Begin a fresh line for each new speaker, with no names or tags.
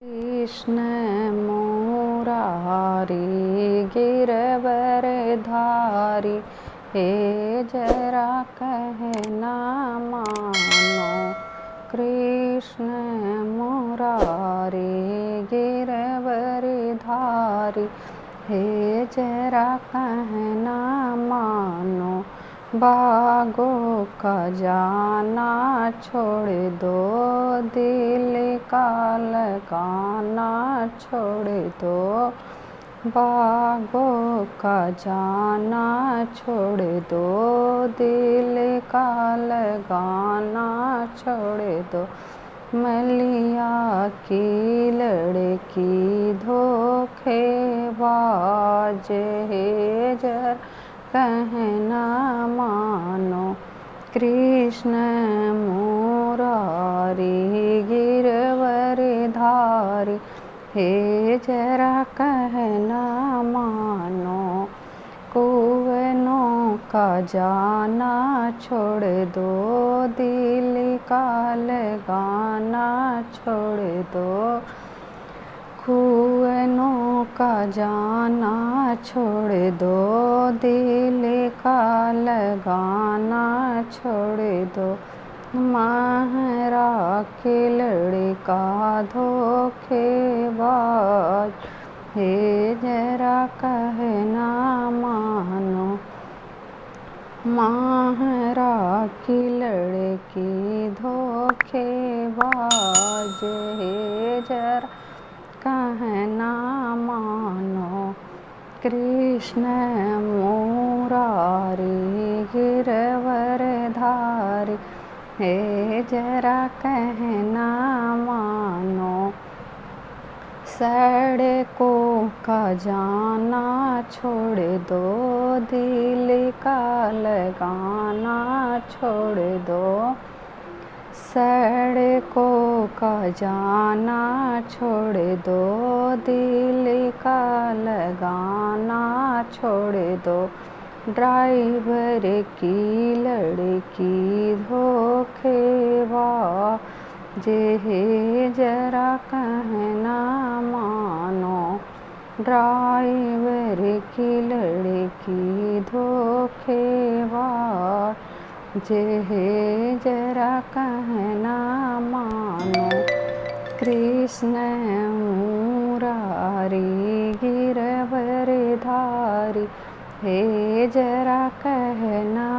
कृष्ण मुरारी गिरवरधारी, हे जरा कहना मानो। कृष्ण मुरारी गिरवरधारी, हे जरा कहना मानो। बागों का जाना छोड़ दो, दिल का लगाना छोड़ दो। बागों का जाना छोड़ दो, दिल का लगाना छोड़ दो। मलिया की लड़की धोखेबाज, है जरा कहना मानो। कृष्ण मुरारी गिरवरधारी, हे जरा कहना मानो। कुवनों का जाना छोड़ दो, दिल का लगाना छोड़ दो। कुवनों का जाना छोड़ दो, दिल का लगाना छोड़ दो। महारा के लड़का धोखेबाज, हे जरा कहना मानो। महारा की लड़की धोखेबाज, हे जरा कहना मानो। कृष्ण मुरारी गिरवरधारी, हे जरा कहना मानो। सड़कों का जाना छोड़ दो, दिल का लगाना छोड़ दो। सड़कों का जाना छोड़ दो, दिल का लगाना छोड़ दो। ड्राइवर की लड़की धोखेबाज, है जरा कहना मानो। ड्राइवर की लड़की धोखेबाज, है जरा कहना मानो। कृष्ण मुरारी गिरवरधारी, हे जरा कहना